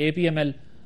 APML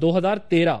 2013।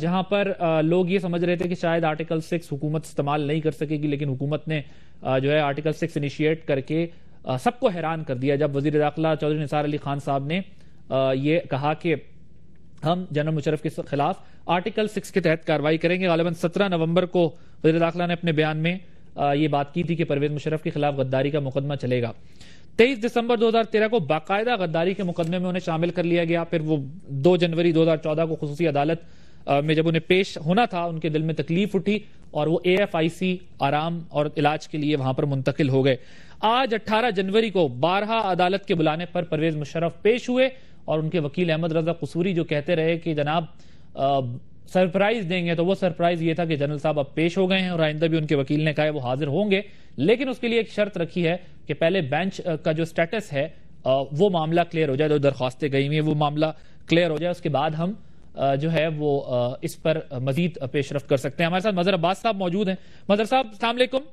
جہاں پر لوگ یہ سمجھ رہے تھے کہ شاید آرٹیکل 6 حکومت استعمال نہیں کر سکے گی، لیکن حکومت نے جو ہے آرٹیکل 6 انیشیٹ کر کے سب کو حیران کر دیا جب وزیر داخلہ چودھری نثار علی خان صاحب نے یہ کہا کہ ہم جنرل مشرف کے خلاف آرٹیکل 6 کے تحت کارروائی کریں گے۔ غالباً 17 نومبر کو وزیر داخلہ نے اپنے بیان میں یہ بات کی تھی کہ پرویز مشرف کے خلاف غداری کا مقدمہ چلے گا۔ 23 دسمبر 2013 کو باقاعدہ غداری کے مقدمے میں انہیں شامل کر لیا گیا، پھر وہ 2 جنوری 2014 کو خصوصی عدالت میں جب انہیں پیش ہونا تھا ان کے دل میں تکلیف اٹھی اور وہ AFIC آرام اور علاج کے لیے وہاں پر منتقل ہو گئے۔ آج 18 جنوری کو 12 عدالت کے بلانے پر پرویز مشرف پیش ہوئے اور ان کے وکیل احمد رضا قصوری جو کہتے رہے کہ جناب سرپرائز دیں گے، تو وہ سرپرائز یہ تھا کہ جنرل صاحب اب پیش ہو گئے ہیں اور آئندہ بھی ان کے وکیل نے کہا ہے وہ حاضر ہوں گے، لیکن اس کے لیے ایک شرط رکھی ہے کہ پہلے بینچ کا جو سٹیٹس ہے وہ معاملہ کلیئر ہو جائے، جو درخواستیں گئی ہوئی ہیں وہ معاملہ کلیئر ہو جائے، اس کے بعد ہم جو ہے وہ اس پر مزید پیش رفت کر سکتے ہیں۔ ہمارے ساتھ مظہر عباس صاحب موجود ہیں۔ مظہر صاحب السلام علیکم۔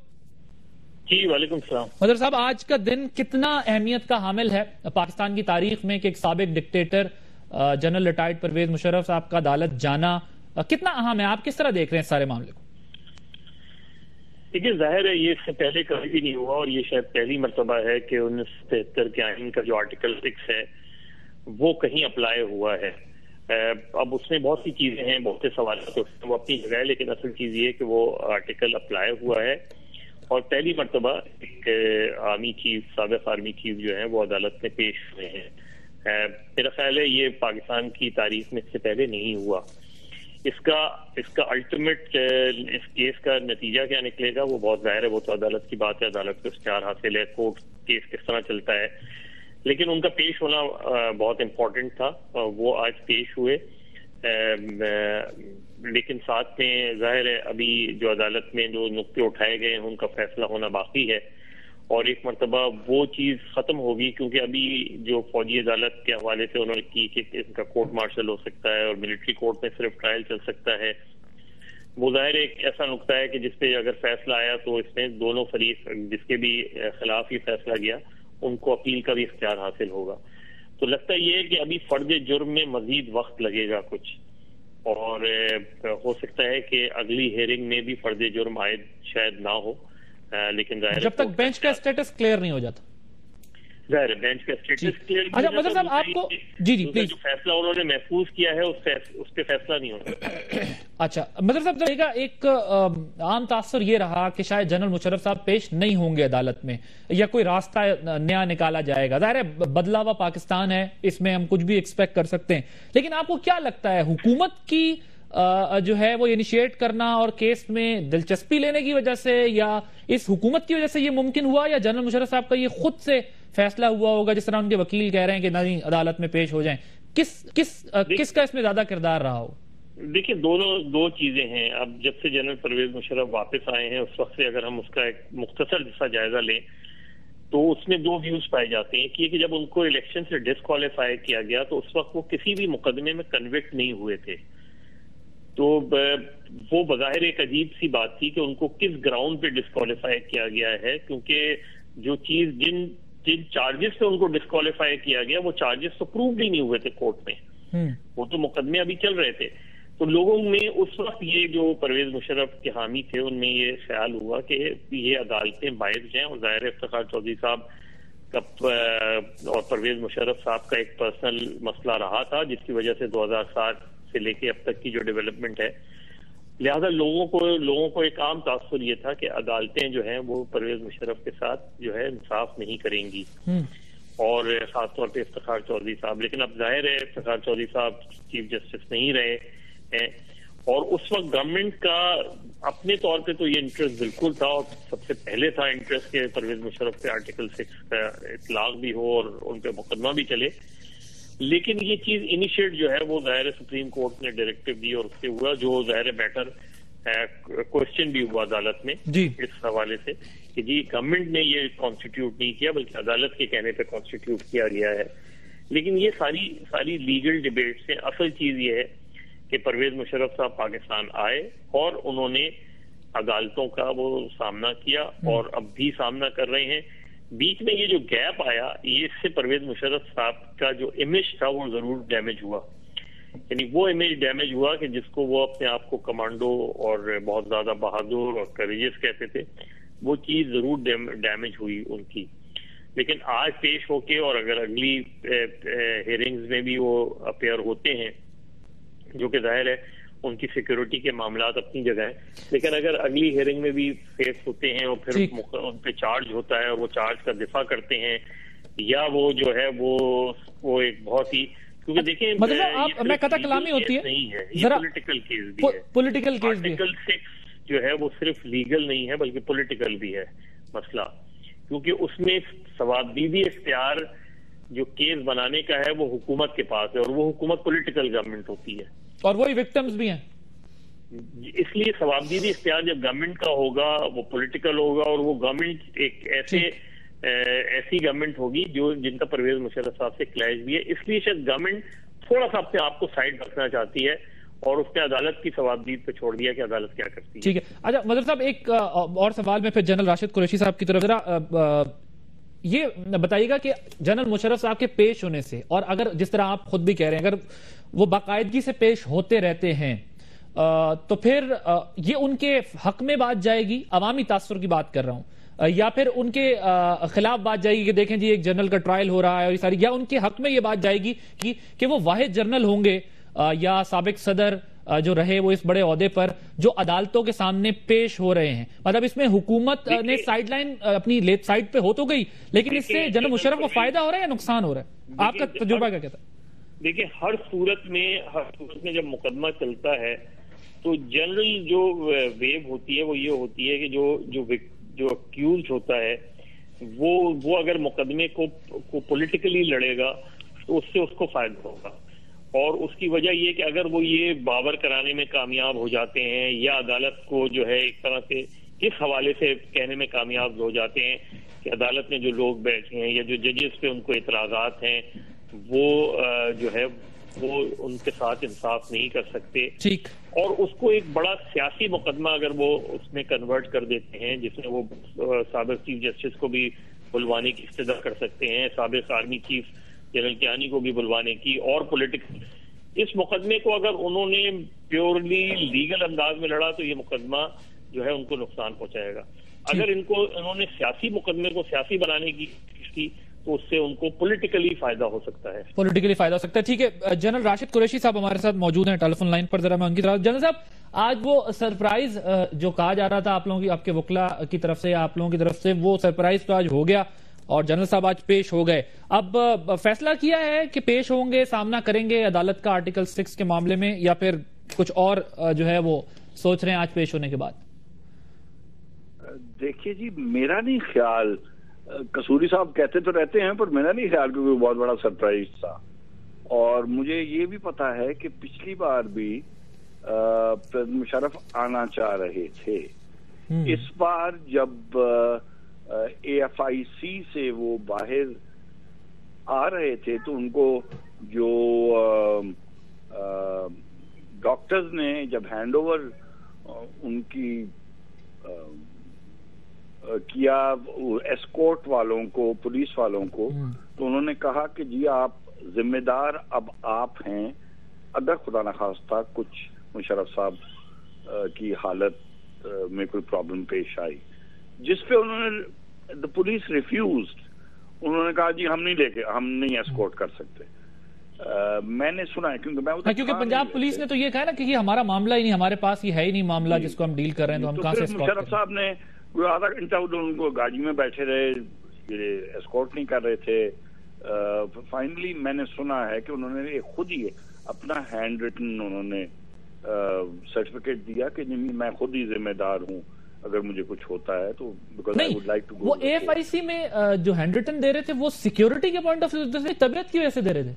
جی وعلیکم السلام۔ مظہر صاحب، آج کا دن کتنا اہمیت کا حامل ہے پاکستان کی تاریخ میں کہ ایک سابق dictator general retired Pervez Musharraf صاحب کا عدالت جانا کتنا اہم ہے؟ آپ کس طرح دیکھ رہے ہیں سارے معاملے کو؟ دیکھیے، ظاہر ہے یہ اس سے پہلے کبھی بھی نہیں ہوا اور یہ شاید پہلی مرتبہ ہے کہ 1973 کے آئین کا جو آرٹیکل 6 ہے وہ کہیں اپلائی ہوا ہے۔ اب اس میں بہت سی چیزیں ہیں، بہت سے سوالات وہ اپنی جگہ ہے، لیکن اصل چیز یہ ہے کہ وہ آرٹیکل اپلائی ہوا ہے اور پہلی مرتبہ ایک آرمی چیف، سابق آرمی چیف جو ہیں وہ عدالت میں پیش ہوئے ہیں۔ میرا خیال ہے یہ پاکستان کی تاریخ میں اس سے پہلے نہیں ہوا۔ اس کا الٹیمیٹ اس کیس کا نتیجہ کیا نکلے گا وہ بہت ظاہر ہے، وہ تو عدالت کی بات ہے، عدالت کو اختیار حاصل ہے، کورٹ کیس کس طرح چلتا ہے، لیکن ان کا پیش ہونا بہت امپورٹنٹ تھا۔ وہ آج پیش ہوئے، لیکن ساتھ میں ظاہر ہے ابھی جو عدالت میں جو نقطے اٹھائے گئے ہیں ان کا فیصلہ ہونا باقی ہے اور ایک مرتبہ وہ چیز ختم ہوگی، کیونکہ ابھی جو فوجی عدالت کے حوالے سے انہوں نے کی کہ ان کا کورٹ مارشل ہو سکتا ہے اور ملٹری کورٹ میں صرف ٹرائل چل سکتا ہے، وہ ظاہر ایک ایسا نقطہ ہے کہ جس پہ اگر فیصلہ آیا تو اس میں دونوں فریق جس کے بھی خلاف ہی فیصلہ گیا ان کو اپیل کا بھی اختیار حاصل ہوگا۔ تو لگتا یہ ہے کہ ابھی فرد جرم میں مزید وقت لگے گا کچھ، اور ہو سکتا ہے کہ اگلی ہیئرنگ میں بھی فرد جرم عائد شاید نہ ہو، لیکن ظاہر جب تک بینچ کا سٹیٹس کلیئر نہیں ہو جاتا۔ ظاہر ہے بینچ کا سٹیٹس کلیئر اچھا مظہر صاحب، آپ کو جی پلیز، جو فیصلہ انہوں نے محفوظ کیا ہے اس پہ فیصلہ نہیں ہونا۔ اچھا مظہر صاحب، ایک عام تاثر یہ رہا کہ شاید جنرل مشرف صاحب پیش نہیں ہوں گے عدالت میں یا کوئی راستہ نیا نکالا جائے گا۔ ظاہر ہے بدلا ہوا پاکستان ہے، اس میں ہم کچھ بھی ایکسپیکٹ کر سکتے ہیں، لیکن آپ کو کیا لگتا ہے حکومت کی جو ہے وہ انیشیٹ کرنا اور کیس میں دلچسپی لینے کی وجہ سے یا اس حکومت کی وجہ سے یہ ممکن ہوا، یا جنرل مشرف صاحب کا یہ خود سے فیصلہ ہوا ہوگا جس طرح ان کے وکیل کہہ رہے ہیں کہ نہیں عدالت میں پیش ہو جائیں؟ کس کا اس میں زیادہ کردار رہا ہو؟ دیکھیں، دو چیزیں ہیں۔ اب جب سے جنرل پرویز مشرف واپس آئے ہیں اس وقت سے اگر ہم اس کا ایک مختصر جیسا جائزہ لیں تو اس میں 2 ویوز پائے جاتے ہیں کہ جب ان کو الیکشن سے ڈسکوالیفائی کیا گیا تو اس وقت وہ کسی بھی مقدمے میں کنوکٹ نہیں ہوئے تھے، تو وہ بظاہر ایک عجیب سی بات تھی کہ ان کو کس گراؤنڈ پہ ڈسکوالیفائی کیا گیا ہے، کیونکہ جو چیز جن چارجز سے ان کو ڈسکوالیفائی کیا گیا وہ چارجز تو پروف بھی نہیں ہوئے تھے کورٹ میں، وہ تو مقدمے ابھی چل رہے تھے۔ تو لوگوں میں اس وقت یہ جو پرویز مشرف کے حامی تھے ان میں یہ خیال ہوا کہ یہ عدالتیں باعث ہیں، اور ظاہر افتخار چودھری صاحب کا اور پرویز مشرف صاحب کا ایک پرسنل مسئلہ رہا تھا جس کی وجہ سے 2007 سے لے کے اب تک کی جو ڈیولپمنٹ ہے، لہذا لوگوں کو ایک عام تاثر یہ تھا کہ عدالتیں جو ہیں وہ پرویز مشرف کے ساتھ جو ہے انصاف نہیں کریں گی، اور خاص طور پہ افتخار چودھری صاحب۔ لیکن اب ظاہر ہے افتخار چودھری صاحب چیف جسٹس نہیں رہے ہیں، اور اس وقت گورنمنٹ کا اپنے طور پہ تو یہ انٹرسٹ بالکل تھا، اور سب سے پہلے تھا انٹرسٹ کہ پرویز مشرف پہ آرٹیکل 6 کا اطلاق بھی ہو اور ان پہ مقدمہ بھی چلے، لیکن یہ چیز انیشیٹ جو ہے وہ ظاہر سپریم کورٹ نے ڈائریکٹو دی اور اس سے ہوا، جو ظاہر بیٹر کوشچن بھی ہوا عدالت میں اس حوالے سے کہ جی گورنمنٹ نے یہ کانسٹیٹیوٹ نہیں کیا بلکہ عدالت کے کہنے پہ کانسٹیٹیوٹ کیا گیا ہے۔ لیکن یہ ساری لیگل ڈیبیٹس ہیں، اصل چیز یہ ہے کہ پرویز مشرف صاحب پاکستان آئے اور انہوں نے عدالتوں کا وہ سامنا کیا اور اب بھی سامنا کر رہے ہیں۔ بیچ میں یہ جو گیپ آیا، یہ اس سے پرویز مشرف صاحب کا جو امیج تھا وہ ضرور ڈیمیج ہوا، یعنی وہ امیج ڈیمیج ہوا کہ جس کو وہ اپنے آپ کو کمانڈو اور بہت زیادہ بہادر اور کریجس کہتے تھے، وہ چیز ضرور ڈیمیج ہوئی ان کی. لیکن آج پیش ہو کے اور اگر اگلی ہیئرنگز میں بھی وہ اپیئر ہوتے ہیں، جو کہ ظاہر ہے ان کی سیکیورٹی کے معاملات اپنی جگہ ہیں، لیکن اگر اگلی ہیئرنگ میں بھی فیس ہوتے ہیں اور پھر ان پہ چارج ہوتا ہے اور وہ چارج کا دفاع کرتے ہیں، یا وہ جو ہے وہ ایک بہت ہی، کیونکہ دیکھیں مطلب میں قطع کلامی ہوتی ہے نہیں ہے، یہ پولیٹیکل کیس بھی ہے. پولیٹیکل کیس بھی آرٹیکل 6 جو ہے وہ صرف لیگل نہیں ہے بلکہ پولیٹیکل بھی ہے مسئلہ، کیونکہ اس میں ثوابدیدی اختیار جو کیس بنانے کا ہے وہ حکومت کے پاس ہے، اور وہ حکومت پولیٹیکل گورنمنٹ ہوتی ہے، اور وہی وکٹمز بھی ہیں. اس لیے ثوابدیدی اختیار جب گورنمنٹ کا ہوگا وہ پولیٹیکل ہوگا، اور وہ گورنمنٹ ایک ایسی گورنمنٹ ہوگی جن کا پرویز مشرف صاحب سے کلیش بھی ہے. اس لیے شاید گورنمنٹ تھوڑا سا اپنے آپ کو سائڈ رکھنا چاہتی ہے اور اس نے عدالت کی ثوابدید پہ چھوڑ دیا کہ عدالت کیا کرتی ہے. ٹھیک ہے. اچھا مظہر صاحب، ایک اور سوال میں پھر جنرل راشد قریشی صاحب کی طرف، ذرا یہ بتائیے گا کہ جنرل مشرف صاحب کے پیش ہونے سے، اور اگر جس طرح آپ خود بھی کہہ رہے ہیں اگر وہ باقاعدگی سے پیش ہوتے رہتے ہیں تو پھر یہ ان کے حق میں بات جائے گی، عوامی تاثر کی بات کر رہا ہوں، یا پھر ان کے خلاف بات جائے گی کہ دیکھیں جی ایک جنرل کا ٹرائل ہو رہا ہے اور یہ ساری، یا ان کے حق میں یہ بات جائے گی کہ وہ واحد جنرل ہوں گے یا سابق صدر جو رہے وہ اس بڑے عہدے پر جو عدالتوں کے سامنے پیش ہو رہے ہیں. مطلب اس میں حکومت نے سائیڈ لائن اپنی لیفٹ سائیڈ پہ ہو تو گئی، لیکن اس سے جنرل مشرف کو فائدہ ہو رہا ہے یا نقصان ہو رہا ہے؟ آپ کا تجربہ کیا کہتا ہے؟ دیکھیں ہر صورت میں جب مقدمہ چلتا ہے تو جنرل جو ویو ہوتی ہے وہ یہ ہوتی ہے کہ جو اکیوزڈ ہوتا ہے وہ اگر مقدمے کو پولیٹیکلی لڑے گا تو اس سے اس کو فائدہ ہوگا، اور اس کی وجہ یہ کہ اگر وہ یہ باور کرانے میں کامیاب ہو جاتے ہیں یا عدالت کو جو ہے ایک طرح سے اس حوالے سے کہنے میں کامیاب ہو جاتے ہیں کہ عدالت میں جو لوگ بیٹھے ہیں یا جو ججز پہ ان کو اعتراضات ہیں وہ جو ہے وہ ان کے ساتھ انصاف نہیں کر سکتے، ٹھیک، اور اس کو ایک بڑا سیاسی مقدمہ اگر وہ اس میں کنورٹ کر دیتے ہیں جس میں وہ سابق چیف جسٹس کو بھی بلوانے کی استدعا کر سکتے ہیں، سابق آرمی چیف جنرل کیانی کو بھی بلوانے کی، اور پولیٹیکل اس مقدمے کو اگر انہوں نے پیورلی لیگل انداز میں لڑا تو یہ مقدمہ جو ہے ان کو نقصان پہنچائے گا. اگر انہوں نے سیاسی مقدمے کو سیاسی بنانے کی کوشش کی تو اس سے ان کو پولیٹیکلی فائدہ ہو سکتا ہے. ٹھیک ہے. جنرل راشد قریشی صاحب ہمارے ساتھ موجود ہیں ٹیلی فون لائن پر، ذرا میں ان کی طرف. جنرل صاحب، آج وہ سرپرائز جو کہا جا رہا تھا آپ لوگوں کی، آپ کے وکلا کی طرف سے، آپ لوگوں کی طرف سے، وہ سرپرائز تو آج ہو گیا اور جنرل صاحب آج پیش ہو گئے. اب فیصلہ کیا ہے کہ پیش ہوں گے، سامنا کریں گے عدالت کا آرٹیکل 6 کے معاملے میں، یا پھر کچھ اور جو ہے وہ سوچ رہے ہیں آج پیش ہونے کے بعد؟ دیکھیے جی، میرا نہیں خیال، قصوری صاحب کہتے تو رہتے ہیں پر میرا نہیں خیال کہ کوئی بہت بڑا سرپرائز تھا. اور مجھے یہ بھی پتا ہے کہ پچھلی بار بھی مشرف آنا چاہ رہے تھے. اس بار جب AFIC سے وہ باہر آ رہے تھے تو ان کو جو ڈاکٹرز نے جب ہینڈ اوور ان کی کیا ایسکورٹ والوں کو، پولیس والوں کو، تو انہوں نے کہا کہ جی آپ ذمہ دار اب آپ ہیں اگر خدا نخواستہ کچھ مشرف صاحب کی حالت میں کوئی پرابلم پیش آئی، جس پہ انہوں نے پولیس ریفیوزڈ. انہوں نے کہا جی ہم نہیں ایسکورٹ کر سکتے. میں نے سنا ہے کیونکہ پنجاب پولیس نے تو یہ کہا نا کہ یہ ہمارا معاملہ ہی نہیں، ہمارے پاس یہ ہے ہی نہیں معاملہ جس کو ہم ڈیل کر رہے ہیں، تو ہم کہاں سے ایسکورٹ کریں. مشرف صاحب نے کوئی آدھا گھنٹہ ان کو گاڑی میں بیٹھے رہے، ایسکورٹ نہیں کر رہے تھے. فائنلی میں نے سنا ہے کہ انہوں نے خود ہی اپنا ہینڈ ریٹن انہوں نے سرٹیفکیٹ دیا کہ میں خود ہی ذمہ دار ہوں اگر مجھے کچھ ہوتا ہے تو. وہ AFIC میں جو ہینڈ ریٹن دے رہے تھے وہ سیکیورٹی کے پوائنٹ آف ویو سے، طبیعت کی وجہ سے دے رہے تھے؟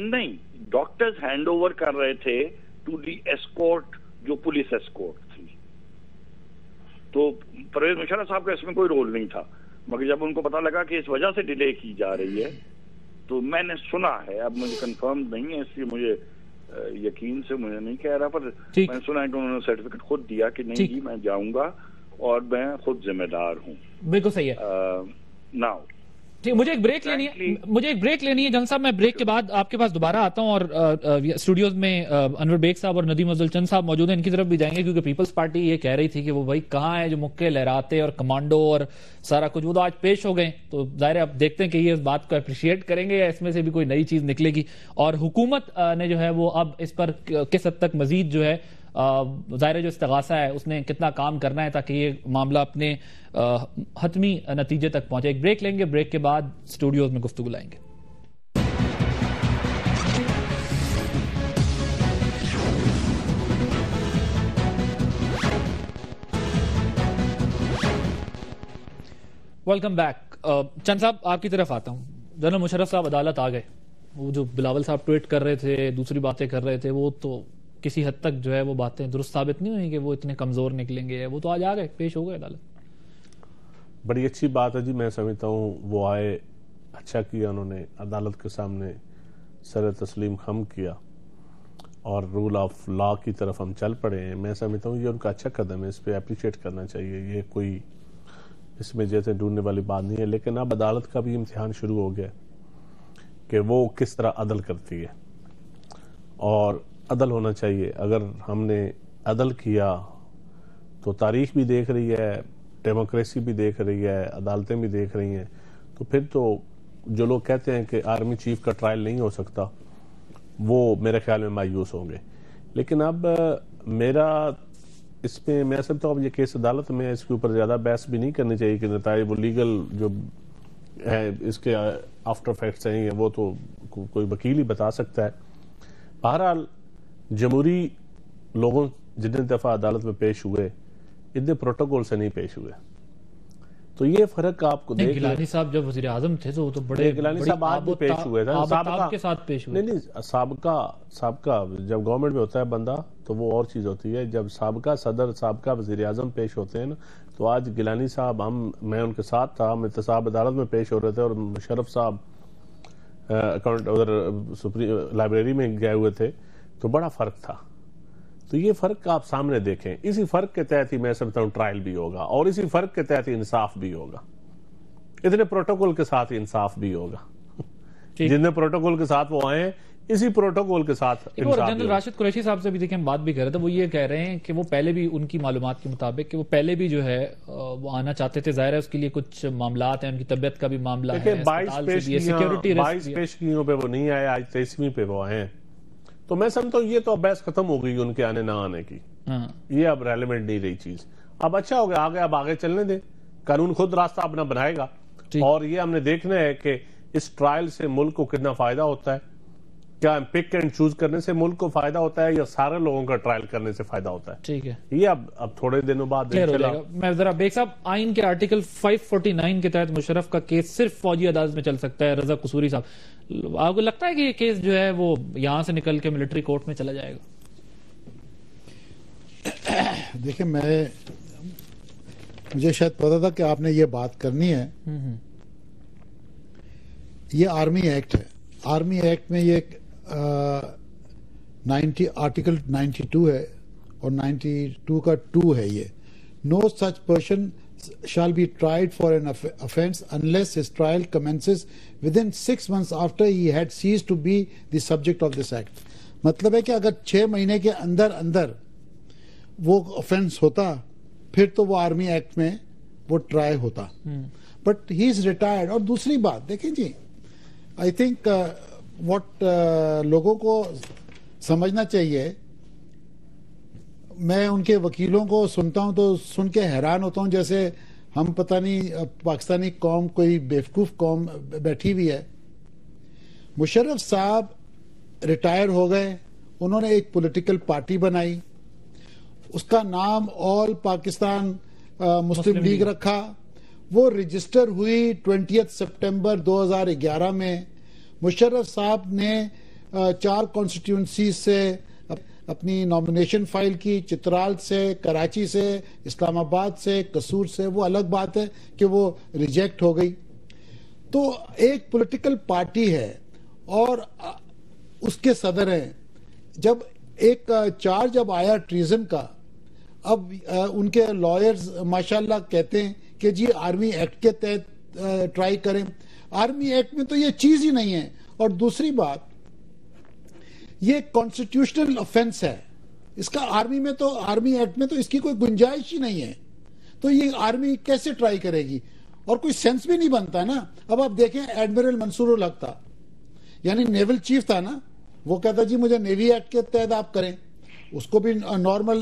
نہیں، ڈاکٹرز ہینڈ اوور کر رہے تھے ٹو دی ایسکورٹ جو پولیس ایسکورٹ تھی. تو پرویز مشرف صاحب کا اس میں کوئی رول نہیں تھا، مگر جب ان کو پتا لگا کہ اس وجہ سے ڈیلے کی جا رہی ہے تو میں نے سنا ہے، اب مجھے کنفرم نہیں ہے اس لیے مجھے یقین سے مجھے نہیں کہہ رہا، پر میں نے سنا ہے کہ انہوں نے سرٹیفکیٹ خود دیا کہ نہیں جی میں جاؤں گا اور میں خود ذمہ دار ہوں. بالکل صحیح ہے. ناؤ مجھے ایک بریک لینی ہے جنرل صاحب. میں بریک کے بعد آپ کے پاس دوبارہ آتا ہوں, اور اسٹوڈیوز میں انور بیگ صاحب اور ندیم افضل چند صاحب موجود ہیں, ان کی طرف بھی جائیں گے, کیونکہ پیپلز پارٹی یہ کہہ رہی تھی کہ وہ بھائی کہاں ہے جو مکے لہراتے اور کمانڈو اور سارا کچھ, وہ تو آج پیش ہو گئے. تو ظاہر ہے اب دیکھتے ہیں کہ یہ اس بات کو اپریشیٹ کریں گے یا اس میں سے بھی کوئی نئی چیز نکلے گی, اور حکومت نے جو ہے وہ اب اس پر کس حد تک مزید جو ہے ظاہر جو استغاثہ ہے اس نے کتنا کام کرنا ہے تاکہ یہ معاملہ اپنے حتمی نتیجے تک پہنچے. ایک بریک لیں گے, بریک کے بعد اسٹوڈیوز میں گفتگو لائیں گے. Welcome back. چند صاحب آپ کی طرف آتا ہوں. جنرل مشرف صاحب عدالت آ گئے. وہ جو بلاول صاحب ٹویٹ کر رہے تھے, دوسری باتیں کر رہے تھے, وہ تو کسی حد تک جو ہے وہ باتیں درست ثابت نہیں ہوئی کہ وہ اتنے کمزور نکلیں گے. وہ تو آج آ گئے, پیش ہو گئے عدالت. بڑی اچھی بات ہے جی, میں سمجھتا ہوں وہ آئے, اچھا کیا انہوں نے, عدالت کے سامنے سر تسلیم خم کیا اور رول آف لا کی طرف ہم چل پڑے ہیں. میں سمجھتا ہوں یہ ان کا اچھا قدم ہے, اس پہ اپریشیٹ کرنا چاہیے. یہ کوئی اس میں جیسے ڈھونڈنے والی بات نہیں ہے, لیکن اب عدالت کا بھی امتحان شروع ہو گیا کہ وہ کس طرح عدل کرتی ہے, اور عدل ہونا چاہیے. اگر ہم نے عدل کیا تو تاریخ بھی دیکھ رہی ہے, ڈیموکریسی بھی دیکھ رہی ہے, عدالتیں بھی دیکھ رہی ہیں, تو پھر تو جو لوگ کہتے ہیں کہ آرمی چیف کا ٹرائل نہیں ہو سکتا وہ میرے خیال میں مایوس ہوں گے. لیکن اب میرا اس میں میں سمجھتا ہوں اب یہ کیس عدالت میں, اس کے اوپر زیادہ بحث بھی نہیں کرنی چاہیے کہ نتائج وہ لیگل جو ہے اس کے آفٹر فیکٹس ہیں وہ تو کوئی وکیل ہی بتا سکتا ہے. بہرحال جمہوری لوگوں جتنے دفعہ عدالت میں پیش ہوئے اتنے پروٹوکول سے نہیں پیش ہوئے, تو یہ فرق آپ کو دیکھ. گیلانی صاحب جب وزیر اعظم تھے تو بڑے گیلانی صاحب آج بھی پیش ہوئے تھے, سابقہ کے ساتھ پیش ہوئے. نہیں سابقہ جب گورنمنٹ میں ہوتا ہے بندہ تو وہ اور چیز ہوتی ہے. جب سابقہ صدر سابقہ وزیر اعظم پیش ہوتے ہیں نا, تو آج گیلانی صاحب میں ان کے ساتھ تھا, ہم احتساب عدالت میں پیش ہو رہے تھے, اور مشرف صاحب اکاؤنٹ ادھر لائبریری میں گئے ہوئے تھے, تو بڑا فرق تھا. تو یہ فرق آپ سامنے دیکھیں, اسی فرق کے تحت ہی میں سمجھتا ہوں ٹرائل بھی ہوگا, اور اسی فرق کے تحت ہی انصاف بھی ہوگا. اتنے پروٹوکول کے ساتھ ہی انصاف بھی ہوگا. جتنے پروٹوکول کے ساتھ وہ آئے ہیں اسی پروٹوکول کے ساتھ انصاف. جنرل راشد قریشی صاحب سے بھی دیکھیں ہم بات بھی کر رہے تھے, وہ یہ کہہ رہے ہیں کہ وہ پہلے بھی ان کی معلومات کے مطابق کہ وہ پہلے بھی جو ہے وہ آنا چاہتے تھے. ظاہر ہے اس کے لیے کچھ معاملات ہیں, ان کی طبیعت کا بھی معاملہ ہے, 22 پیشگیوں پہ وہ نہیں آئے, آج 23ویں پہ وہ آئے ہیں. تو میں سمجھتا ہوں یہ تو اب بحث ختم ہو گئی ان کے آنے نہ آنے کی, یہ اب ریلیونٹ نہیں رہی چیز. اب اچھا ہو گیا, آگے اب آگے چلنے دیں, قانون خود راستہ اپنا بنائے گا. اور یہ ہم نے دیکھنا ہے کہ اس ٹرائل سے ملک کو کتنا فائدہ ہوتا ہے. کیا پک اینڈ چوز کرنے سے ملک کو فائدہ ہوتا ہے یا سارے لوگوں کا ٹرائل کرنے سے فائدہ ہوتا ہے؟ ٹھیک ہے, یہ اب تھوڑے دنوں بعد میں ذرا بیگ صاحب, آئین کے آرٹیکل 549 کے تحت مشرف کا کیس صرف فوجی عدالت میں چل سکتا ہے. رضا قصوری صاحب, آپ کو لگتا ہے کہ یہ کیس جو ہے وہ یہاں سے نکل کے ملٹری کورٹ میں چلا جائے گا؟ دیکھیں, مجھے شاید پتا تھا کہ آپ نے یہ بات کرنی ہے. یہ آرمی ایکٹ ہے. آرمی ایکٹ میں یہ آرٹیکل 92 ہے اور 92 کا 2 ہے. یہ no such person shall be tried for an offence unless his trial commences within 6 months after he had ceased to be the subject of this act. مطلب ہے کہ اگر 6 مہینے کے اندر وہ offence ہوتا پھر تو وہ آرمی ایکٹ میں وہ ٹرائی ہوتا, بٹ ہی از ریٹائرڈ. اور دوسری بات دیکھیں جی, آئی تھنک واٹ لوگوں کو سمجھنا چاہیے, میں ان کے وکیلوں کو سنتا ہوں تو سن کے حیران ہوتا ہوں, جیسے ہم پتہ نہیں پاکستانی قوم کوئی بیوقوف قوم بیٹھی ہوئی ہے. مشرف صاحب ریٹائر ہو گئے, انہوں نے ایک پولیٹیکل پارٹی بنائی, اس کا نام آل پاکستان مسلم لیگ رکھا. وہ رجسٹر ہوئی 20 سپٹمبر 2011 میں. مشرف صاحب نے 4 کانسٹیٹیوئنسی سے اپنی نامینیشن فائل کی, چترال سے, کراچی سے, اسلام آباد سے, قصور سے. وہ الگ بات ہے کہ وہ ریجیکٹ ہو گئی. تو ایک پولیٹیکل پارٹی ہے اور اس کے صدر ہیں. جب ایک چارج جب آیا ٹریزن کا, اب ان کے لائرز ماشاءاللہ کہتے ہیں کہ جی آرمی ایکٹ کے تحت ٹرائی کریں. آرمی ایکٹ میں تو یہ چیز ہی نہیں ہے. اور دوسری بات, یہ کانسٹیٹیوشنل آفینس ہے, اس کا آرمی میں تو, آرمی ایکٹ میں تو اس کی کوئی گنجائش ہی نہیں ہے. تو یہ آرمی کیسے ٹرائی کرے گی, اور کوئی سینس بھی نہیں بنتا نا. اب آپ دیکھیں ایڈمرل منصور الحق تھا, یعنی نیول چیف تھا نا, وہ کہتا جی مجھے نیوی ایکٹ کے تحت آپ کریں, اس کو بھی نارمل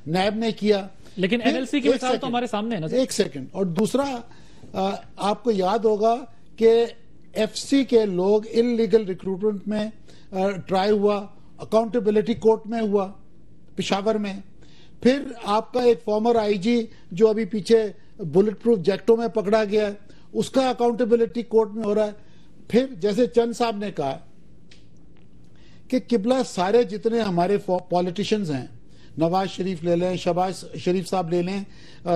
نیب نے کیا. لیکن این ایل سی کی مثال تو ہمارے سامنے ہے نا. ایک سیکنڈ. اور دوسرا, آپ کو یاد ہوگا کہ ایف سی کے لوگ انلیگل ریکروٹمنٹ میں ٹرائی ہوا, اکاؤنٹیبلٹی کورٹ میں ہوا پشاور میں. پھر آپ کا ایک فارمر آئی جی جو ابھی پیچھے بلٹ پروف جیکٹوں میں پکڑا گیا ہے, اس کا اکاؤنٹیبلٹی کورٹ میں ہو رہا ہے. پھر جیسے چند صاحب نے کہا کہ قبلہ سارے جتنے ہمارے پولیٹیشنز ہیں, نواز شریف لے لیں, شہباز شریف صاحب لے لیں,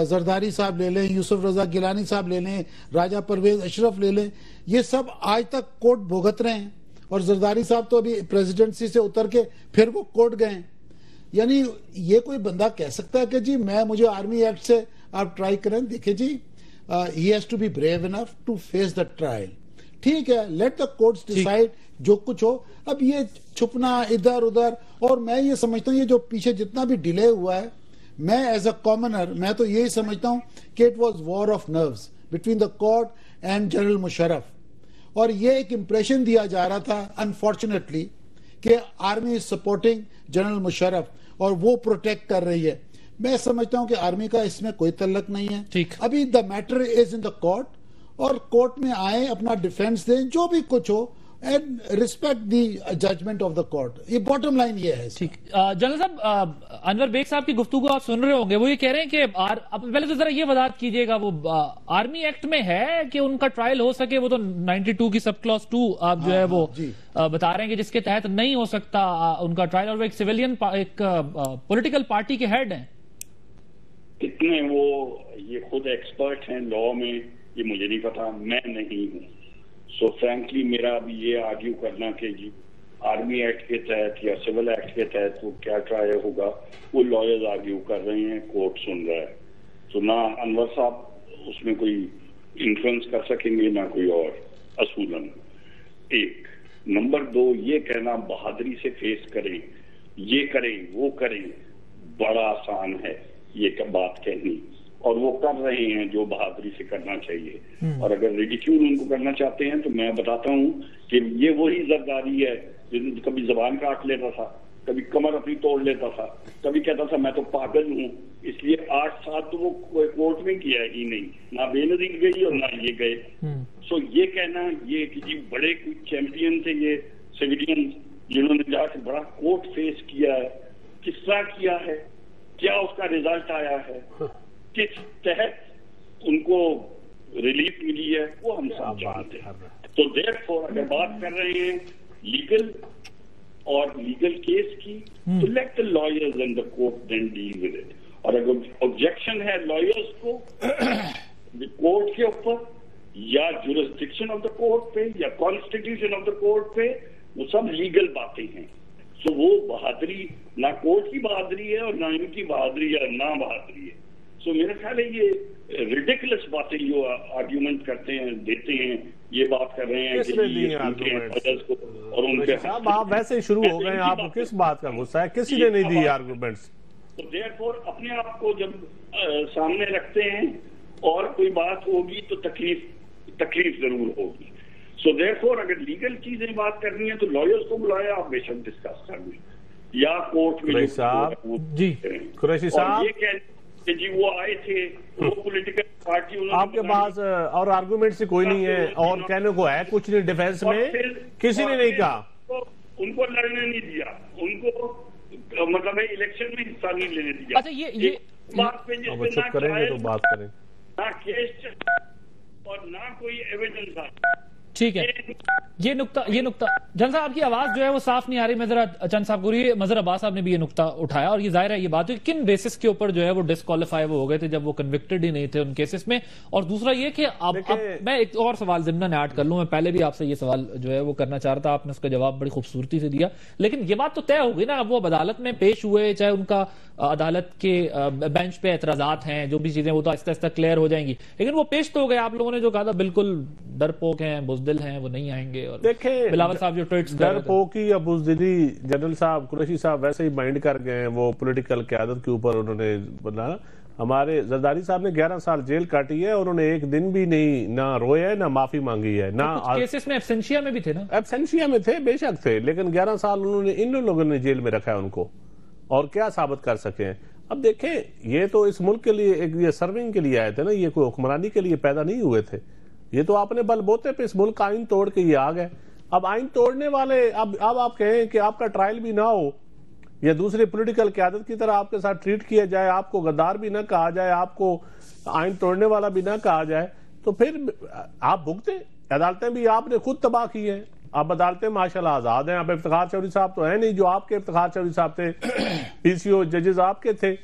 زرداری صاحب لے لیں, یوسف رضا گیلانی صاحب لے لیں, راجہ پرویز اشرف لے لیں, یہ سب آج تک کورٹ بھگت رہے ہیں. اور زرداری صاحب تو ابھی پریزیڈنسی سے اتر کے پھر وہ کورٹ گئے. یعنی یہ کوئی بندہ کہہ سکتا ہے کہ جی مجھے آرمی ایکٹ سے آپ ٹرائی کریں. دیکھیں جی, he has to be brave enough to face the trial. ٹھیک ہے, لیٹ دا کورٹس ڈیسائیڈ جو کچھ ہو. اب یہ چھپنا ادھر ادھر, اور میں یہ سمجھتا ہوں یہ جو پیچھے جتنا بھی ڈیلے ہوا ہے, میں ایز اے کامنر میں تو یہی سمجھتا ہوں کہ it was war of nerves between the court and general Musharraf. اور یہ ایک امپریشن دیا جا رہا تھا انفارچونیٹلی کہ army is supporting general Musharraf اور وہ پروٹیکٹ کر رہی ہے. میں سمجھتا ہوں کہ آرمی کا اس میں کوئی تعلق نہیں ہے. ابھی the matter is in the court, اور کورٹ میں آئیں, اپنا ڈیفینس دیں, جو بھی کچھ ہو, and respect the judgment of the court. یہ باٹم لائن یہ ہے. جنرل صاحب, انور بیگ صاحب کی گفتگو آپ سن رہے ہوں گے, وہ یہ کہہ رہے ہیں کہ پہلے تو ذرا یہ وضاحت کیجئے گا, وہ آرمی ایکٹ میں ہے کہ ان کا ٹرائل ہو سکے, وہ تو 92 کی سب کلاس 2 آپ جو ہے وہ بتا رہے ہیں کہ جس کے تحت نہیں ہو سکتا ان کا ٹرائل, اور وہ ایک سویلین ایک پولیٹیکل پارٹی کے ہیڈ ہیں. کتنے وہ یہ خود ایکسپرٹ ہیں لا میں, یہ مجھے نہیں پتا, میں نہیں ہوں. سو فرینکلی میرا ابھی یہ آرگیو کرنا کہ جی آرمی ایکٹ کے تحت یا سول ایکٹ کے تحت وہ کیا ٹرائی ہوگا, وہ لائرز آرگیو کر رہے ہیں, کورٹ سن رہا ہے. تو نہ انور صاحب اس میں کوئی انفلوئنس کر سکیں گے, نہ کوئی اور اصولاً. ایک نمبر 2, یہ کہنا بہادری سے فیس کریں, یہ کریں وہ کریں, بڑا آسان ہے یہ بات کہنی, اور وہ کر رہے ہیں جو بہادری سے کرنا چاہیے. اور اگر ریڈیکیول ان کو کرنا چاہتے ہیں تو میں بتاتا ہوں کہ یہ وہی زرداری ہے جو کبھی زبان کاٹ لیتا تھا, کبھی کمر اپنی توڑ لیتا تھا, کبھی کہتا تھا میں تو پاگل ہوں, اس لیے 8 سال تو وہ کورٹ میں کیا ہی نہیں, نہ بے نظیر گئی اور نہ یہ گئے. سو یہ کہنا یہ کہ جی بڑے کچھ چیمپئن تھے یہ سویلین جنہوں نے جا کے بڑا کورٹ فیس کیا ہے, کس طرح کیا ہے, کیا اس کا ریزلٹ آیا ہے, کس تحت ان کو ریلیف ملی ہے, وہ ہم سب جانتے ہیں. تو دیر فور اگر بات کر رہے ہیں لیگل اور لیگل کیس کی, تو let the lawyers and the court then deal with it. اور اگر آبجیکشن ہے لائرز کو کورٹ کے اوپر یا جورسڈکشن آف دا کورٹ پہ یا کانسٹیٹیوشن آف دا کورٹ پہ, وہ سب لیگل باتیں ہیں. سو وہ بہادری نہ کورٹ کی بہادری ہے اور نہ ان کی بہادری یا نہ بہادری ہے. سو میرا خیال ہے یہ ریڈیکولس باتیں جو آرگیومنٹ کرتے ہیں دیتے ہیں, یہ بات کر رہے ہیں کہ اور ان کے صاحب آپ ویسے شروع ہو گئے, آپ کو کس بات کا غصہ ہے, کسی نے نہیں دی آرگومنٹس. تو دیر فور اپنے آپ کو جب سامنے رکھتے ہیں اور کوئی بات ہوگی تو تکلیف ضرور ہوگی. سو دیر فور اگر لیگل چیزیں بات کرنی ہے تو لائرز کو بلایا, آپ بے شک ڈسکس کر لیں, یا کورٹ میں جی قریشی صاحب یہ کہہ کہ جی وہ آئے تھے, وہ پولیٹیکل پارٹی, آپ کے پاس اور آرگومنٹ سے کوئی نہیں ہے, اور کہنے کو ہے کچھ نہیں, ڈیفینس میں کسی نے نہیں کہا, ان کو لڑنے نہیں دیا, ان کو مطلب الیکشن میں حصہ نہیں لینے دیا. اچھا یہ بات پہ جس چپ کریں گے تو بات کریں, نہ کیس اور نہ کوئی ایویڈنس آ, ٹھیک ہے، یہ نقطہ جن صاحب آپ کی آواز جو ہے وہ صاف نہیں آ رہی. میں ذرا چند صاحب کو مظہر عباس صاحب نے بھی یہ نقطہ اٹھایا اور یہ ظاہر ہے یہ بات ہے کن بیسس کے اوپر جو ہے وہ ڈسکوالیفائی ہو گئے تھے جب وہ کنوکٹڈ ہی نہیں تھے ان کیسز میں. اور دوسرا یہ کہ اب میں ایک اور سوال ضمن ایڈ کر لوں. میں پہلے بھی آپ سے یہ سوال جو ہے وہ کرنا چاہ رہا تھا, آپ نے اس کا جواب بڑی خوبصورتی سے دیا, لیکن یہ بات تو طے ہو گئی نا, اب وہ عدالت میں پیش ہوئے, چاہے ان کا عدالت کے بینچ پہ اعتراضات ہیں, جو بھی چیزیں وہ تو آہستہ آہستہ کلیئر ہو جائیں گی, لیکن وہ پیش تو ہو گئے. آپ لوگوں نے جو کہا تھا بالکل ڈرپوک ہیں, بزدل ہیں, وہ نہیں آئیں گے. اور بلاول صاحب جو ٹویٹس ڈرپوکی یا بزدلی جنرل صاحب قریشی صاحب ویسے ہی مائنڈ کر گئے ہیں, وہ پولیٹیکل قیادت کے اوپر انہوں نے بنا. ہمارے زرداری صاحب نے 11 سال جیل کاٹی ہے اور انہوں نے ایک دن بھی نہیں نہ روئے ہے نہ معافی مانگی ہے, نہ کیسز میں ایبسینشیا میں بھی تھے نا, ایبسینشیا میں تھے بے شک تھے, لیکن 11 سال انہوں نے ان لوگوں نے جیل میں رکھا ہے ان کو, اور کیا ثابت کر سکے ہیں. اب دیکھیں یہ تو اس ملک کے لیے یہ سرونگ کے لیے آئے تھے نا, یہ کوئی حکمرانی کے لیے پیدا نہیں ہوئے تھے. یہ تو اپنے بل بوتے پہ اس ملک کا آئین توڑ کے یہ آ گئے. اب آئین توڑنے والے اب آپ کہیں کہ آپ کا ٹرائل بھی نہ ہو یا دوسرے پولیٹیکل قیادت کی طرح آپ کے ساتھ ٹریٹ کیا جائے, آپ کو غدار بھی نہ کہا جائے, آپ کو آئین توڑنے والا بھی نہ کہا جائے, تو پھر آپ بھگتیں. عدالتیں بھی آپ نے خود تباہ کی ہیں. اب عدالتیں ماشاءاللہ آزاد ہیں. اب افتخار چودھری صاحب تو ہیں نہیں جو آپ کے افتخار چودھری صاحب تھے, پی سی او ججز آپ کے تھے.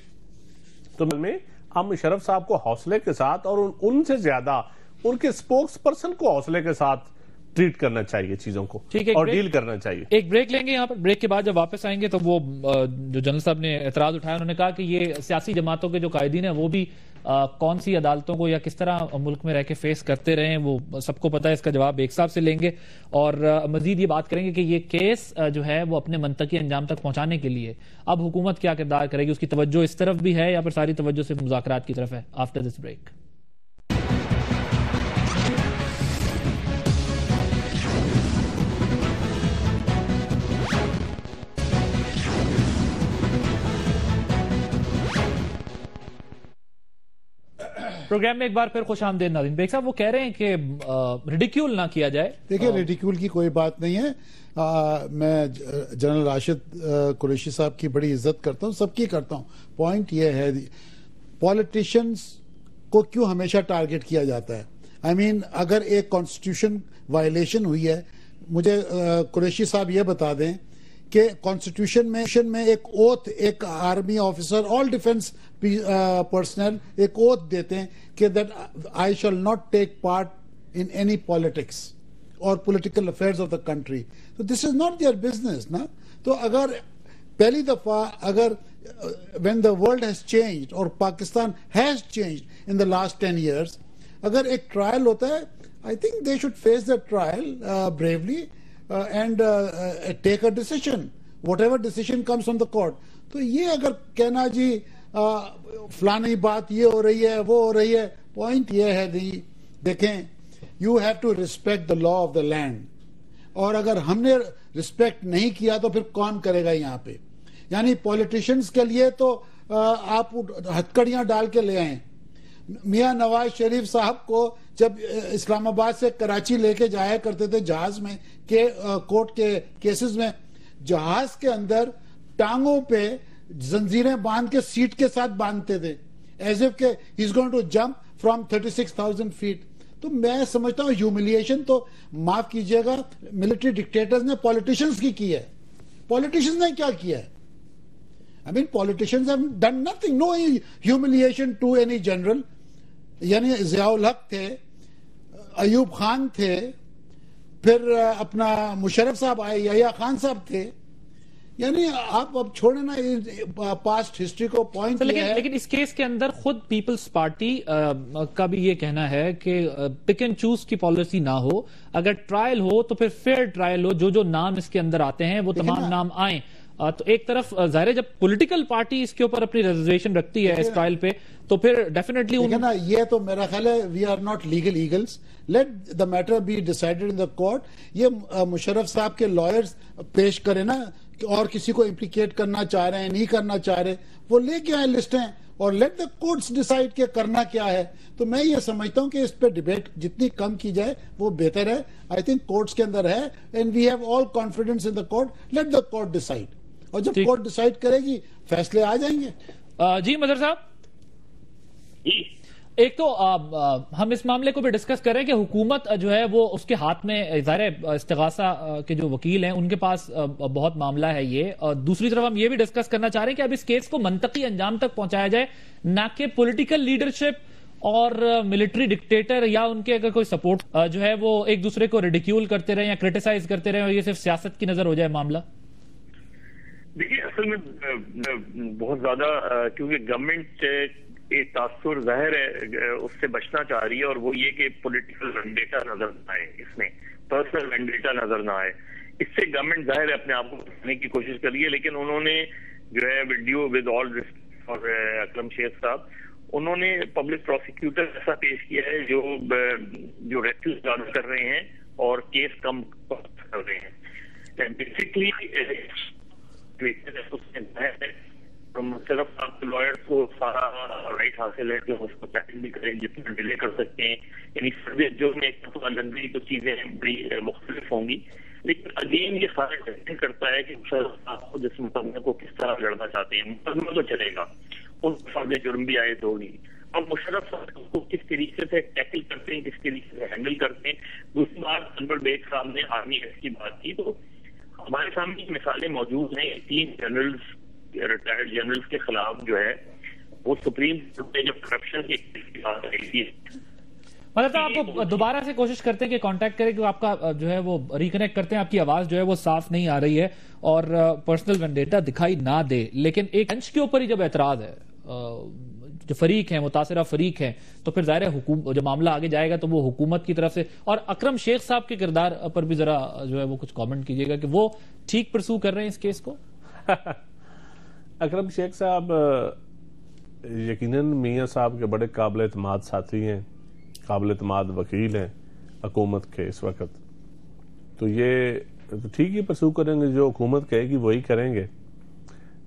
تو میں ہم مشرف صاحب کو حوصلے کے ساتھ اور ان سے زیادہ ان کے سپوکس پرسن کو حوصلے کے ساتھ ٹریٹ کرنا چاہیے چیزوں کو, اور ڈیل کرنا چاہیے. ایک بریک لیں گے یہاں پر, بریک کے بعد جب واپس آئیں گے تو وہ جو جنرل صاحب نے اعتراض اٹھایا, انہوں نے کہا کہ یہ سیاسی جماعتوں کے جو قائدین ہیں وہ بھی کون سی عدالتوں کو یا کس طرح ملک میں رہ کے فیس کرتے رہے ہیں, وہ سب کو پتا ہے. اس کا جواب ایک صاحب سے لیں گے, اور مزید یہ بات کریں گے کہ یہ کیس جو ہے وہ اپنے منطقی انجام تک پہنچانے کے لیے اب حکومت کیا کردار کرے گی, اس کی توجہ اس طرف بھی ہے یا پھر ساری توجہ صرف مذاکرات کی طرف ہے. After this break. پروگرام میں ایک بار پھر خوش آمدید ناظرین. بیگ صاحب وہ کہہ رہے ہیں کہ ریڈیکیول نہ کیا جائے. دیکھیں ریڈیکیول کی کوئی بات نہیں ہے. میں جنرل راشد قریشی صاحب کی بڑی عزت کرتا ہوں, سب کی کرتا ہوں. پوائنٹ یہ ہے پولیٹیشنز کو کیوں ہمیشہ ٹارگٹ کیا جاتا ہے. آئی مین اگر ایک کانسٹیٹیوشن وائلیشن ہوئی ہے, مجھے قریشی صاحب یہ بتا دیں کہ کانسٹیٹیوشن میں ایک اوتھ, ایک army officer, all defence personnel ایک اوتھ دیتے ہیں کہ that I shall not take part in any politics اور political affairs of the country. تو this is not their business نا. تو اگر پہلی دفعہ اگر when the world has changed اور Pakistan has changed in the last 10 years, اگر ایک ٹرائل ہوتا ہے, I think they should face the trial bravely and take a decision, whatever decision comes from the court. تو یہ اگر کہنا جی فلانی بات یہ ہو رہی ہے وہ ہو رہی ہے, پوائنٹ یہ ہے دیکھیں you have to respect the law of the land, اور اگر ہم نے رسپیکٹ نہیں کیا تو پھر کون کرے گا یہاں پہ. یعنی پولیٹیشنز کے لیے تو آپ ہتکڑیاں ڈال کے لے آئیں. میاں نواز شریف صاحب کو جب اسلام آباد سے کراچی لے کے جایا کرتے تھے جہاز میں کہ کورٹ کے کیسز میں, جہاز کے اندر ٹانگوں پہ زنجیریں باندھ کے سیٹ کے ساتھ باندھتے تھے, ایز اف کہ he is going to jump from 36,000 feet. تو میں سمجھتا ہوں ہیوملیشن تو معاف کیجئے گا ملٹری ڈکٹیٹرز نے پولیٹیشنز کی ہے. پولیٹیشنز نے کیا کیا ہے؟ I mean politicians have done nothing, no humiliation to any general. یعنی ضیاء الحق تھے, ایوب خان تھے, پھر اپنا مشرف صاحب آئے, یحییٰ خان صاحب تھے. یعنی آپ اب چھوڑیں نا پاسٹ ہسٹری کو. پوائنٹ لیکن اس کیس کے اندر خود پیپلز پارٹی کا بھی یہ کہنا ہے کہ پک اینڈ چوز کی پالیسی نہ ہو, اگر ٹرائل ہو تو پھر فیئر ٹرائل ہو, جو نام اس کے اندر آتے ہیں وہ تمام نام آئیں. تو ایک طرف ظاہر ہے جب پولیٹیکل پارٹی اس کے اوپر اپنی ریزرویشن رکھتی ہے اس ٹرائل پہ, تو پھر ڈیفینیٹلی یہ تو میرا خیال ہے we are not legal eagles, let the matter be decided in the court. یہ مشرف صاحب کے لائرز پیش کریں نا, اور کسی کو امپلیکیٹ کرنا چاہ رہے ہیں نہیں کرنا چاہ رہے, وہ لے کے آئیں لسٹیں, اور لیٹ دا کورٹس ڈیسائیڈ کہ کرنا کیا ہے. تو میں یہ سمجھتا ہوں کہ اس پہ ڈیبیٹ جتنی کم کی جائے وہ بہتر ہے. آئی تھنک کورٹس کے اندر ہے, and we have all confidence in the court. Let the court decide, اور جب کورٹ ڈیسائیڈ کرے گی فیصلے آ جائیں گے. جی مظہر صاحب, ایک تو ہم اس معاملے کو بھی ڈسکس کر رہے ہیں کہ حکومت جو ہے وہ اس کے ہاتھ میں ظاہر استغاثہ کے جو وکیل ہیں ان کے پاس بہت معاملہ ہے یہ. دوسری طرف ہم یہ بھی ڈسکس کرنا چاہ رہے ہیں کہ اب اس کیس کو منطقی انجام تک پہنچایا جائے, نہ کہ پولیٹیکل لیڈرشپ اور ملٹری ڈکٹیٹر یا ان کے اگر کوئی سپورٹ جو ہے وہ ایک دوسرے کو ریڈیکیول کرتے رہے یا کرٹیسائز کرتے رہے اور یہ صرف سیاست کی نظر ہو جائے معاملہ. دیکھیے اصل میں بہت زیادہ کیونکہ گورنمنٹ ایک تاثر ظاہر ہے اس سے بچنا چاہ رہی ہے, اور وہ یہ کہ پولیٹیکل وینڈیٹا نظر نہ آئے, اس میں پرسنل وینڈیٹا نظر نہ آئے. اس سے گورنمنٹ ظاہر ہے اپنے آپ کو بچانے کی کوشش کر رہی ہے, لیکن انہوں نے جو ہے ویڈیو ود آل رسپیکٹ اور اکرم شیخ صاحب, انہوں نے پبلک پروسیکیوٹر ایسا پیش کیا ہے جو ریسکیو کر رہے ہیں اور کیس کم کر رہے ہیں. بیسکلی صرف آپ لائر کو سارا رائٹ حاصل ہے کہ اس کو چیکنگ بھی کریں جتنا ڈیلے کر سکتے ہیں, یعنی سروس جو میں لندری تو چیزیں بڑی مختلف ہوں گی, لیکن اگین یہ سارا ڈیپینڈ کرتا ہے کہ آپ کو جس مقدمے کو کس طرح لڑنا چاہتے ہیں. مقدمہ تو چلے گا, ان فرد جرم بھی عائد ہوگی, اور مشرف صاحب کو کس طریقے سے ٹیکل کرتے ہیں, کس طریقے سے ہینڈل کرتے ہیں. دوسری بات انور بیگ صاحب نے آرمی ایکٹ کی بات کی, تو ہمارے سامنے مثالیں موجود ہیں. 3 جنرلز ریٹائرڈ جنرلز کے خلاف جو ہے وہ سپریم کورٹ میں جب کرپشن کی بات آئی تھی. مطلب آپ دوبارہ سے کوشش کرتے ہیں کہ کانٹیکٹ کریں کہ آپ کا جو ہے وہ ریکنیکٹ کرتے ہیں, آپ کی آواز جو ہے وہ صاف نہیں آ رہی ہے اور پرسنل وینڈیٹا دکھائی نہ دے, لیکن ایک بینچ کے اوپر ہی جب اعتراض ہے, جو فریق ہیں متاثرہ فریق ہیں, تو پھر ظاہر ہے جب معاملہ آگے جائے گا تو وہ حکومت کی طرف سے. اور اکرم شیخ صاحب کے کردار پر بھی ذرا جو ہے وہ کچھ کامنٹ کیجیے گا کہ وہ ٹھیک پرسو کر رہے ہیں اس کیس کو. اکرم شیخ صاحب یقیناً میاں صاحب کے بڑے قابل اعتماد ساتھی ہیں, قابل اعتماد وکیل ہیں حکومت کے اس وقت, تو یہ ٹھیک ہی پرسو کریں گے, جو حکومت کہے گی وہی کریں گے.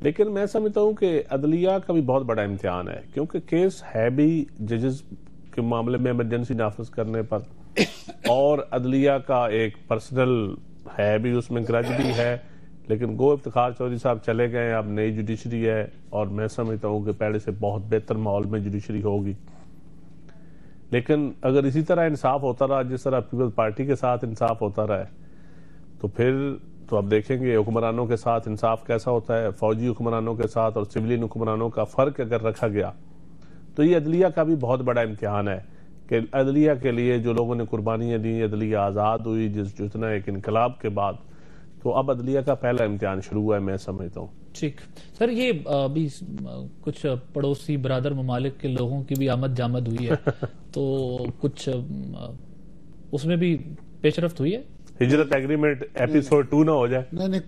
لیکن میں سمجھتا ہوں کہ عدلیہ کا بھی بہت بڑا امتحان ہے, کیونکہ کیس ہے بھی ججز کے معاملے میں ایمرجنسی نافذ کرنے پر, اور عدلیہ کا ایک پرسنل ہے بھی, اس میں گرج بھی ہے. لیکن گو افتخار چودھری صاحب چلے گئے, اب نئی جوڈیشری ہے, اور میں سمجھتا ہوں کہ پہلے سے بہت بہتر ماحول میں جوڈیشری ہوگی. لیکن اگر اسی طرح انصاف ہوتا رہا جس طرح پیپلز پارٹی کے ساتھ انصاف ہوتا رہا ہے, تو پھر تو اب دیکھیں گے حکمرانوں کے ساتھ انصاف کیسا ہوتا ہے. فوجی حکمرانوں کے ساتھ اور سویلین حکمرانوں کا فرق اگر رکھا گیا تو یہ عدلیہ کا بھی بہت بڑا امتحان ہے کہ عدلیہ کے لیے جو لوگوں نے قربانیاں دیں, عدلیہ آزاد ہوئی جتنا ایک انقلاب کے بعد, تو اب عدلیہ کا پہلا امتحان شروع ہوا ہے میں سمجھتا ہوں. ٹھیک سر, یہ ابھی کچھ پڑوسی برادر ممالک کے لوگوں کی بھی آمد جامد ہوئی ہے, تو کچھ اس میں بھی پیش رفت ہوئی ہے. ہجرت ایگریمنٹ ایپیسوڈ 2 نہ ہو جائے. نہیں,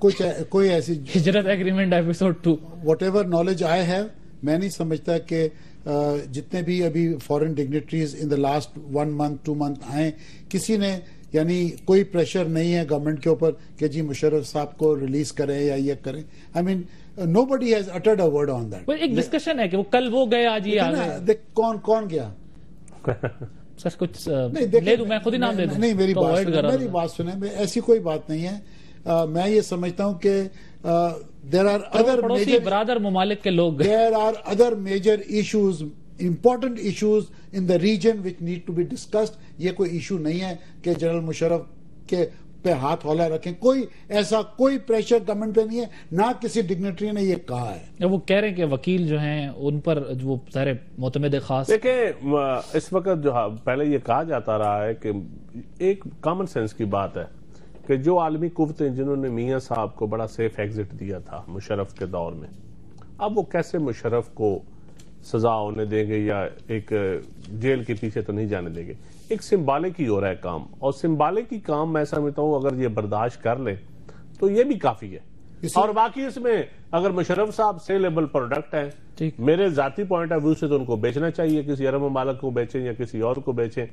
کوئی ایسی ہجرت agreement episode 2 whatever knowledge I have, میں نہیں سمجھتا کہ جتنے بھی ابھی foreign dignitaries in the last 1 month 2 month آئے, کسی نے یعنی کوئی پریشر نہیں ہے گورنمنٹ کے اوپر کہ جی مشرف صاحب کو ریلیز کریں یا یہ کریں. I mean nobody has uttered a word on that. ایک ڈسکشن ہے کہ وہ کل وہ گئے آج یہ آ گئے. کون گیا سر, کچھ لے دوں, میں خود ہی نام دے دوں. نہیں, میری بات سنیں, ایسی کوئی بات نہیں ہے. میں یہ سمجھتا ہوں کہ دیر آر ادر برادر ممالک کے لوگ, there are other major issues, important issues in the region which need to be discussed. یہ کوئی ایشو نہیں ہے کہ جنرل مشرف کے پہ ہاتھ ہولا رکھیں. کوئی ایسا کوئی پریشر گورنمنٹ پہ نہیں ہے, نہ کسی ڈگنیٹری نے یہ کہا ہے. وہ کہہ رہے ہیں کہ وکیل جو ہیں ان پر وہ سارے معتمد خاص. دیکھیں اس وقت جو پہلے یہ کہا جاتا رہا ہے کہ ایک کامن سینس کی بات ہے کہ جو عالمی قوتیں جنہوں نے میاں صاحب کو بڑا سیف ایگزٹ دیا تھا مشرف کے دور میں, اب وہ کیسے مشرف کو سزا ہونے دیں گے یا ایک جیل کے پیچھے تو نہیں جانے دیں گے. ایک سمبالک ہی ہو رہا ہے کام, اور سمبالک ہی کام میں سمجھتا ہوں اگر یہ برداشت کر لیں تو یہ بھی کافی ہے. اور باقی اس میں اگر مشرف صاحب سیلیبل پروڈکٹ ہیں, میرے ذاتی پوائنٹ آف ویو سے تو ان کو بیچنا چاہیے, کسی عرب ممالک کو بیچیں یا کسی اور کو بیچیں,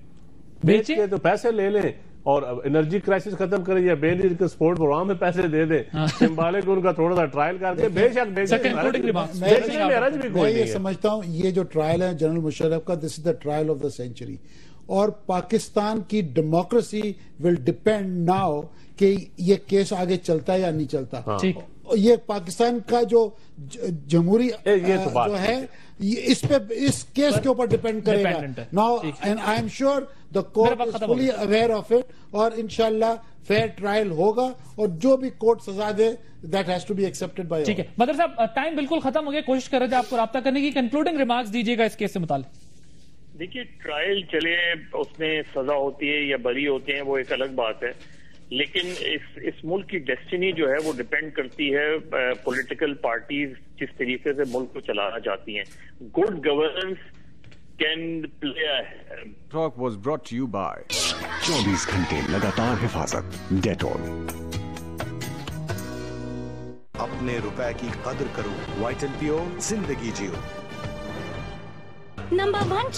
بیچ کے تو پیسے لے لیں اور انرجی کرائسس ختم کریں یا بے نیز کے سپورٹ پروگرام میں پیسے دے دیں. سمبالک ان کا تھوڑا سا ٹرائل کر کے بے شک میں یہ سمجھتا ہوں یہ جو ٹرائل ہے جنرل مشرف کا, this is the trial of the century. اور پاکستان کی ڈیموکریسی ول ڈیپینڈ ناؤ کہ یہ کیس آگے چلتا ہے یا نہیں چلتا. یہ پاکستان کا جو جمہوری جو ہے اس پہ اس کیس کے اوپر ڈیپینڈ کرے گا. Now and I am sure the court is fully aware of it, اور انشاءاللہ فیئر ٹرائل ہوگا, اور جو بھی کورٹ سزا دے that has to be accepted by. ٹھیک ہے مدر صاحب, ٹائم بالکل ختم ہو گیا, کوشش کر رہے تھے آپ کو رابطہ کرنے کی, کنکلوڈنگ ریمارکس دیجیے گا اس کیس سے متعلق. دیکھیے ٹرائل چلے, اس میں سزا ہوتی ہے یا بری ہوتے ہیں وہ ایک الگ بات ہے, لیکن اس ملک کی ڈیسٹینی جو ہے وہ ڈیپینڈ کرتی ہے پولیٹیکل پارٹیز جس طریقے سے ملک کو چلانا چاہتی ہیں. Good governance can play. Talk was brought to you by 24 گھنٹے لگاتار حفاظت ڈیٹول. اپنے روپے کی قدر کرو, وائٹل پیور زندگی جیو. نمبر 1